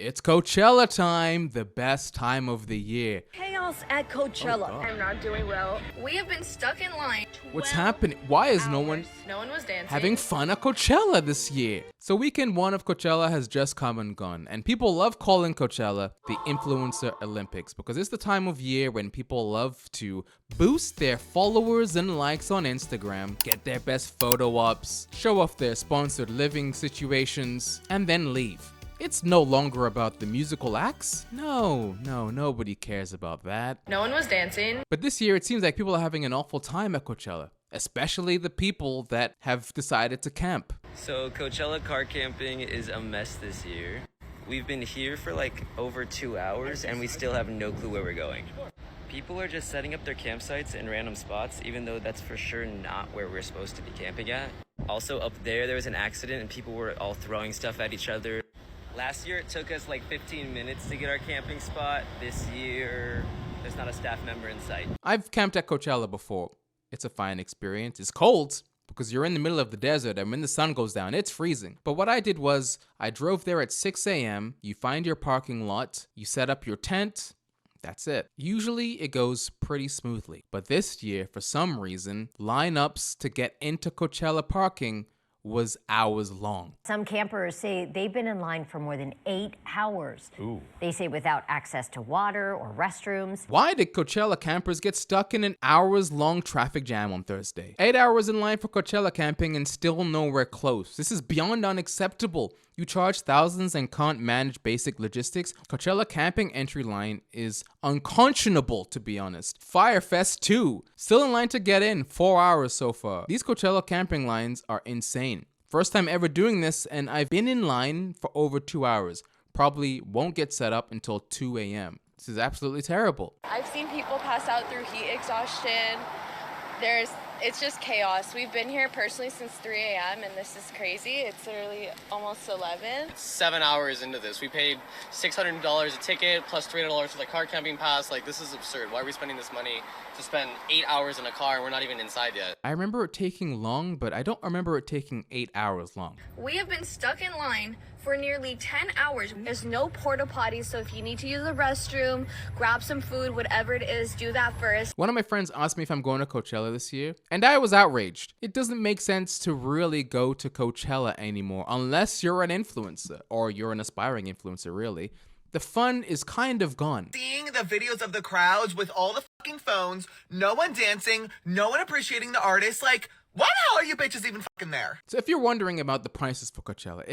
It's Coachella time, the best time of the year. Chaos at Coachella. Oh, I'm not doing well. We have been stuck in line. What's happening? Why is no one was dancing. having fun at Coachella this year? So weekend one of Coachella has just come and gone, and people love calling Coachella the Influencer Olympics because it's the time of year when people love to boost their followers and likes on Instagram, get their best photo ups, show off their sponsored living situations, and then leave. It's no longer about the musical acts. No, nobody cares about that. No one was dancing. But this year, it seems like people are having an awful time at Coachella, especially the people that have decided to camp. So Coachella car camping is a mess this year. We've been here for like over 2 hours and we still have no clue where we're going. People are just setting up their campsites in random spots, even though that's for sure not where we're supposed to be camping at. Also up there was an accident and people were all throwing stuff at each other. Last year, it took us like 15 minutes to get our camping spot. This year, there's not a staff member in sight. I've camped at Coachella before. It's a fine experience. It's cold because you're in the middle of the desert and when the sun goes down, it's freezing. But what I did was I drove there at 6 a.m. You find your parking lot, you set up your tent. That's it. Usually it goes pretty smoothly. But this year, for some reason, lineups to get into Coachella parking was hours long. Some campers say they've been in line for more than 8 hours. Ooh. They say without access to water or restrooms. Why did Coachella campers get stuck in an hours-long traffic jam on Thursday? 8 hours in line for Coachella camping and still nowhere close. This is beyond unacceptable. You charge thousands and can't manage basic logistics. Coachella camping entry line is unconscionable, to be honest. Firefest 2, still in line to get in, 4 hours so far. These Coachella camping lines are insane. First time ever doing this, and I've been in line for over 2 hours. Probably won't get set up until 2 a.m. This is absolutely terrible. I've seen people pass out through heat exhaustion. It's just chaos. We've been here personally since 3 a.m. and this is crazy. It's literally almost 11. 7 hours into this. We paid $600 a ticket plus $300 for the car camping pass. Like, this is absurd. Why are we spending this money to spend 8 hours in a car and we're not even inside yet? I remember it taking long, but I don't remember it taking 8 hours long. We have been stuck in line for nearly 10 hours. There's no porta potties, so if you need to use the restroom, grab some food, whatever it is, do that first. One of my friends asked me if I'm going to Coachella this year, and I was outraged. It doesn't make sense to really go to Coachella anymore unless you're an influencer, or you're an aspiring influencer, really. The fun is kind of gone. Seeing the videos of the crowds with all the fucking phones, no one dancing, no one appreciating the artists, like, why the hell are you bitches even fucking there? So if you're wondering about the prices for Coachella,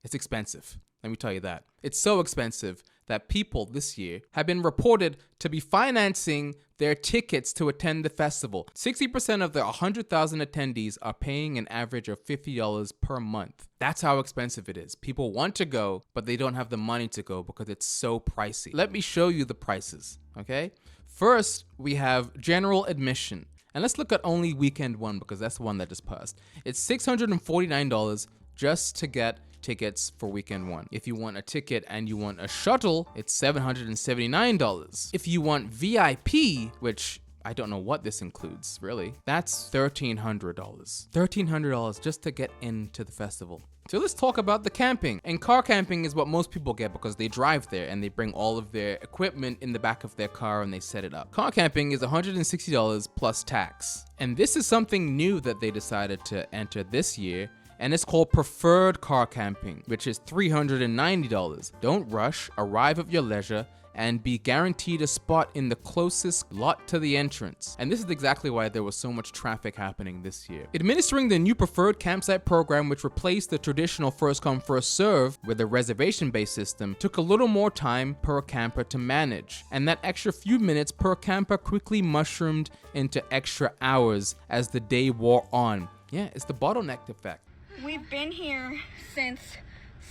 it's expensive. Let me tell you that. It's so expensive that people this year have been reported to be financing their tickets to attend the festival. 60% of the 100,000 attendees are paying an average of $50 per month. That's how expensive it is. People want to go, but they don't have the money to go because it's so pricey. Let me show you the prices, okay? First, we have general admission. And let's look at only weekend one because that's the one that just passed. It's $649 just to get tickets for weekend one. If you want a ticket and you want a shuttle, it's $779. If you want VIP, which I don't know what this includes, really, that's $1,300. $1,300 just to get into the festival. So let's talk about the camping. And car camping is what most people get because they drive there and they bring all of their equipment in the back of their car and they set it up. Car camping is $160 plus tax. And this is something new that they decided to enter this year. And it's called preferred car camping, which is $390. Don't rush, arrive at your leisure, and be guaranteed a spot in the closest lot to the entrance. And this is exactly why there was so much traffic happening this year. Administering the new preferred campsite program, which replaced the traditional first come first serve with a reservation-based system, took a little more time per camper to manage. And that extra few minutes per camper quickly mushroomed into extra hours as the day wore on. Yeah, it's the bottleneck effect. We've been here since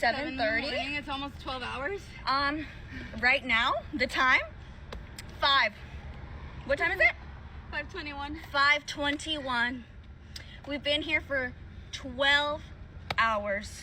7:30. It's almost 12 hours. Right now, the time, 5. What time is it? 5:21. 5:21. We've been here for 12 hours.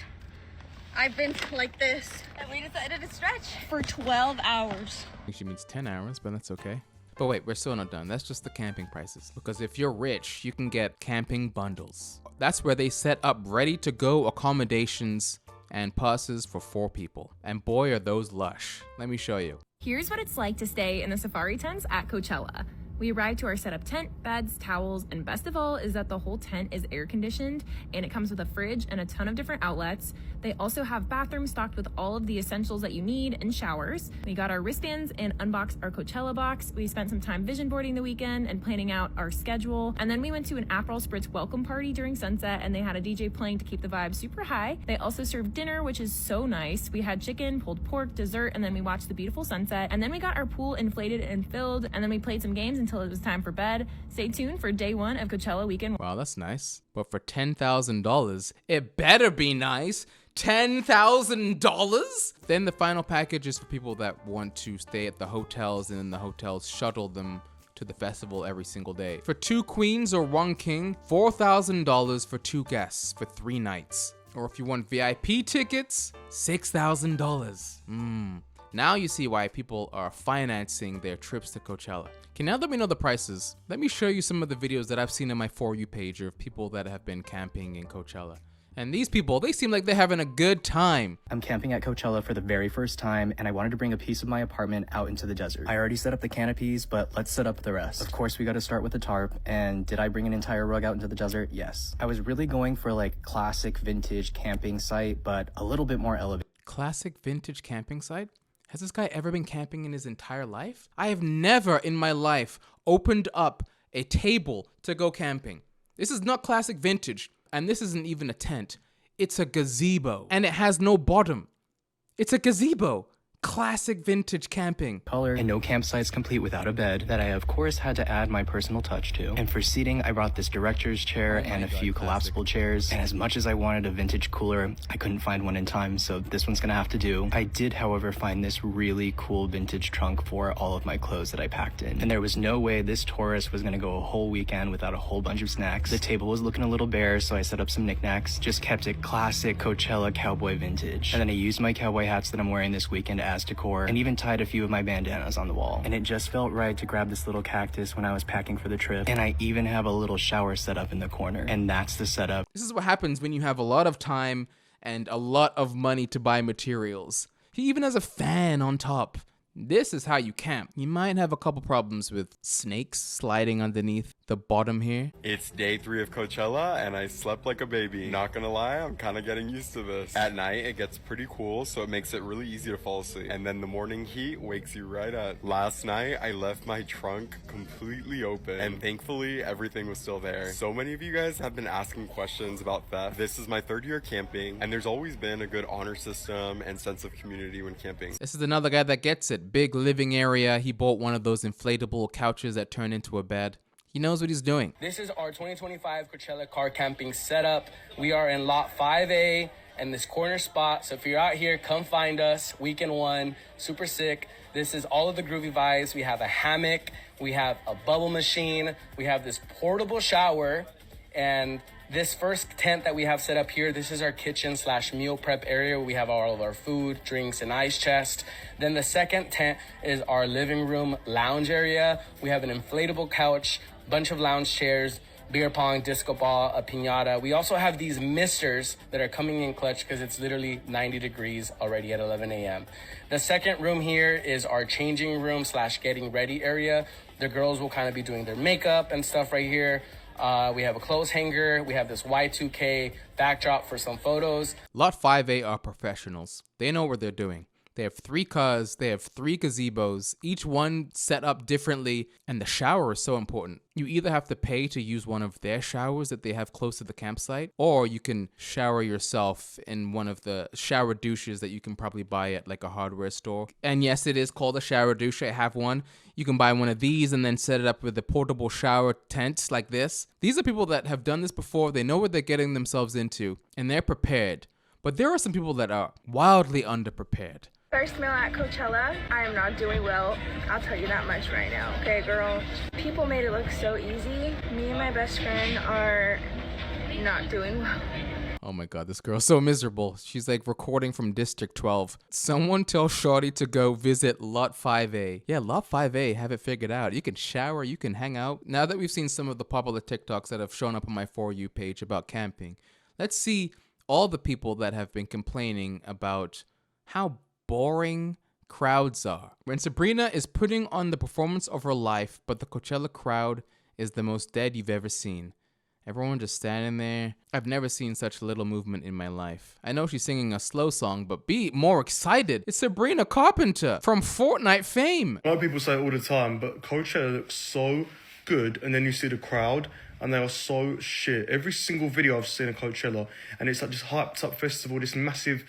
I've been like this. We decided to stretch for 12 hours. I think she means 10 hours, but that's okay. But wait, we're still not done. That's just the camping prices. Because if you're rich, you can get camping bundles. That's where they set up ready to go accommodations and passes for 4 people. And boy, are those lush. Let me show you. Here's what it's like to stay in the safari tents at Coachella. We arrived to our setup tent, beds, towels, and best of all is that the whole tent is air conditioned and it comes with a fridge and a ton of different outlets. They also have bathrooms stocked with all of the essentials that you need and showers. We got our wristbands and unboxed our Coachella box. We spent some time vision boarding the weekend and planning out our schedule. And then we went to an Aperol Spritz welcome party during sunset and they had a DJ playing to keep the vibe super high. They also served dinner, which is so nice. We had chicken, pulled pork, dessert, and then we watched the beautiful sunset. And then we got our pool inflated and filled and then we played some games until it was time for bed. Stay tuned for day 1 of Coachella weekend. Wow, that's nice. But for $10,000, it better be nice. $10,000? Then the final package is for people that want to stay at the hotels and then the hotels shuttle them to the festival every single day. For 2 queens or 1 king, $4,000 for 2 guests for 3 nights. Or if you want VIP tickets, $6,000. Now you see why people are financing their trips to Coachella. Okay, now that we know the prices, let me show you some of the videos that I've seen on my For You page of people that have been camping in Coachella. And these people, they seem like they're having a good time. I'm camping at Coachella for the very first time, and I wanted to bring a piece of my apartment out into the desert. I already set up the canopies, but let's set up the rest. Of course, we got to start with the tarp, and did I bring an entire rug out into the desert? Yes. I was really going for like classic vintage camping site, but a little bit more elevated. Classic vintage camping site? Has this guy ever been camping in his entire life? I have never in my life opened up a table to go camping. This is not classic vintage, and this isn't even a tent. It's a gazebo, and it has no bottom. It's a gazebo. Classic vintage camping. Color and no campsites complete without a bed that I of course had to add my personal touch to. And for seating, I brought this director's chair and a few collapsible chairs. And as much as I wanted a vintage cooler, I couldn't find one in time, so this one's gonna have to do. I did, however, find this really cool vintage trunk for all of my clothes that I packed in. And there was no way this tourist was gonna go a whole weekend without a whole bunch of snacks. The table was looking a little bare, so I set up some knickknacks. Just kept it classic Coachella cowboy vintage. And then I used my cowboy hats that I'm wearing this weekend as decor, and even tied a few of my bandanas on the wall. And it just felt right to grab this little cactus when I was packing for the trip. And I even have a little shower set up in the corner. And that's the setup. This is what happens when you have a lot of time and a lot of money to buy materials. He even has a fan on top. This is how you camp. You might have a couple problems with snakes sliding underneath the bottom here. It's day 3 of Coachella and I slept like a baby. Not gonna lie, I'm kind of getting used to this. At night, it gets pretty cool, so it makes it really easy to fall asleep. And then the morning heat wakes you right up. Last night, I left my trunk completely open and thankfully everything was still there. So many of you guys have been asking questions about theft. This is my 3rd year camping and there's always been a good honor system and sense of community when camping. This is another guy that gets it. Big living area. He bought one of those inflatable couches that turn into a bed. He knows what he's doing. This is our 2025 Coachella car camping setup. We are in lot 5A and this corner spot. So if you're out here, come find us. Weekend 1, super sick. This is all of the groovy vibes. We have a hammock. We have a bubble machine. We have this portable shower. And this first tent that we have set up here, this is our kitchen / meal prep area. We have all of our food, drinks, and ice chest. Then the second tent is our living room lounge area. We have an inflatable couch, bunch of lounge chairs, beer pong, disco ball, a piñata. We also have these misters that are coming in clutch because it's literally 90 degrees already at 11 a.m. The second room here is our changing room / getting ready area. The girls will kind of be doing their makeup and stuff right here. We have a clothes hanger. We have this Y2K backdrop for some photos. Lot 5A are professionals. They know what they're doing. They have 3 cars, they have 3 gazebos, each one set up differently, and the shower is so important. You either have to pay to use one of their showers that they have close to the campsite, or you can shower yourself in one of the shower douches that you can probably buy at like a hardware store. And yes, it is called a shower douche. I have one. You can buy one of these and then set it up with a portable shower tent like this. These are people that have done this before. They know what they're getting themselves into, and they're prepared. But there are some people that are wildly underprepared. First meal at Coachella, I am not doing well. I'll tell you that much right now. Okay, girl. People made it look so easy. Me and my best friend are not doing well. Oh my god, this girl's so miserable. She's like recording from District 12. Someone tell Shorty to go visit Lot 5A. Yeah, Lot 5A, have it figured out. You can shower, you can hang out. Now that we've seen some of the popular TikToks that have shown up on my For You page about camping, let's see all the people that have been complaining about how boring crowds are. When Sabrina is putting on the performance of her life, but the Coachella crowd is the most dead you've ever seen. Everyone just standing there. I've never seen such little movement in my life. I know she's singing a slow song, but be more excited. It's Sabrina Carpenter from Fortnite fame. I know people say it all the time, but Coachella looks so good, and then you see the crowd, and they are so shit. Every single video I've seen of Coachella, and it's like this hyped up festival, this massive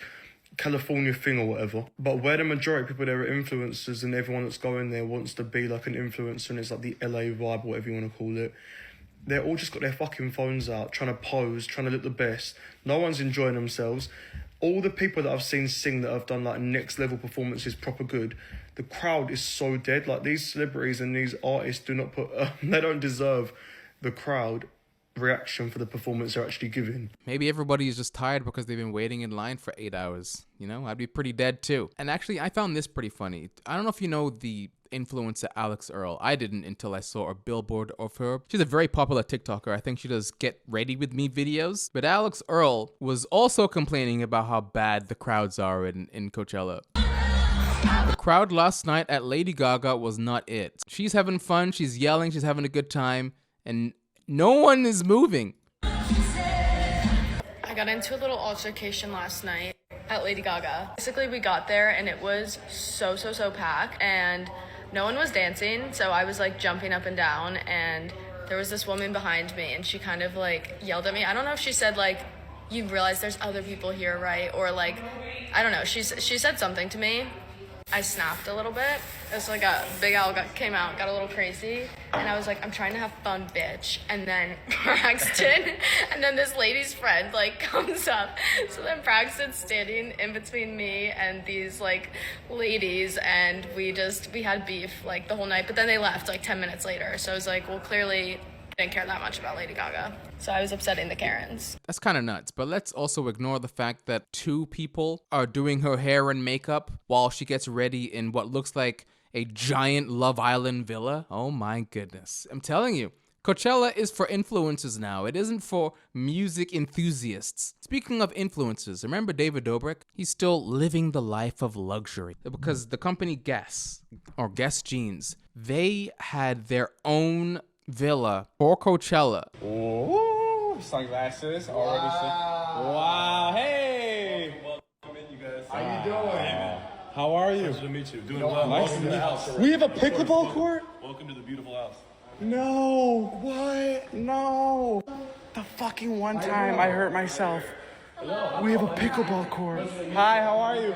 California thing or whatever. But where the majority of people there are influencers, and everyone that's going there wants to be like an influencer, and it's like the LA vibe, whatever you want to call it. They're all just got their fucking phones out, trying to pose, trying to look the best. No one's enjoying themselves. All the people that I've seen sing that have done like next level performances proper good, the crowd is so dead. Like these celebrities and these artists do not put, they don't deserve the crowd reaction for the performance they're actually giving. Maybe everybody is just tired because they've been waiting in line for 8 hours. You know, I'd be pretty dead too. And actually, I found this pretty funny. I don't know if you know the influencer Alex Earl. I didn't until I saw a billboard of her. She's a very popular TikToker. I think she does get ready with me videos. But Alex Earl was also complaining about how bad the crowds are in Coachella. The crowd last night at Lady Gaga was not it. She's having fun, she's yelling, she's having a good time, and no one is moving. I got into a little altercation last night at Lady Gaga. Basically, we got there and it was so packed and no one was dancing. So I was like jumping up and down and there was this woman behind me and she kind of like yelled at me. I don't know if she said like, you realize there's other people here, right? Or like, I don't know. She said something to me. I snapped a little bit. It's like a big owl came out, got a little crazy. And I was like, I'm trying to have fun, bitch. And then Braxton, and then this lady's friend like comes up. So then Braxton's standing in between me and these like ladies. And we had beef like the whole night. But then they left like 10 minutes later. So I was like, well, clearly didn't care that much about Lady Gaga. So I was upsetting the Karens. That's kind of nuts, but let's also ignore the fact that 2 people are doing her hair and makeup while she gets ready in what looks like a giant Love Island villa. Oh my goodness. I'm telling you, Coachella is for influencers now. It isn't for music enthusiasts. Speaking of influencers, remember David Dobrik? He's still living the life of luxury because the company Guess Jeans, they had their own villa for Coachella. Ooh, sunglasses already. Wow, hey! Welcome in, you guys. How you doing? How are you? Pleasure to meet you. Doing well. Nice to meet you. We have a pickleball court? Welcome to the beautiful house. No, what? No. The fucking one time I hurt myself. We have a pickleball court. Hi, how are you?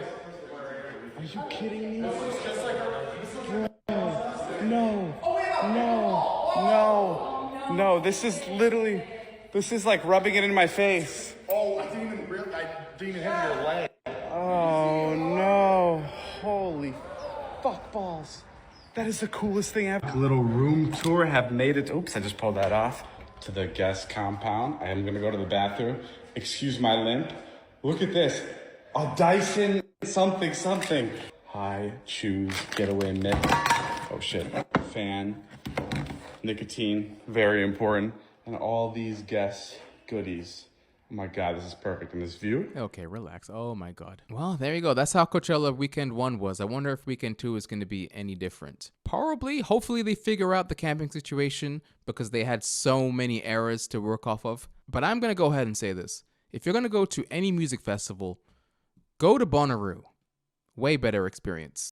Are you kidding me? No, this is like rubbing it in my face. Oh, I didn't even hit your leg. Oh no, holy fuck balls. That is the coolest thing ever. Little room tour, have made it, oops, I just pulled that off, to the guest compound. I am gonna go to the bathroom. Excuse my limp. Look at this, a Dyson something. High shoes, getaway mitt. Oh shit, fan. Nicotine, very important, and all these guest goodies. Oh my God, this is perfect. And this view? Okay, relax. Oh my God. Well, there you go. That's how Coachella weekend 1 was. I wonder if weekend 2 is going to be any different. Probably. Hopefully they figure out the camping situation because they had so many errors to work off of. But I'm going to go ahead and say this. If you're going to go to any music festival, go to Bonnaroo. Way better experience.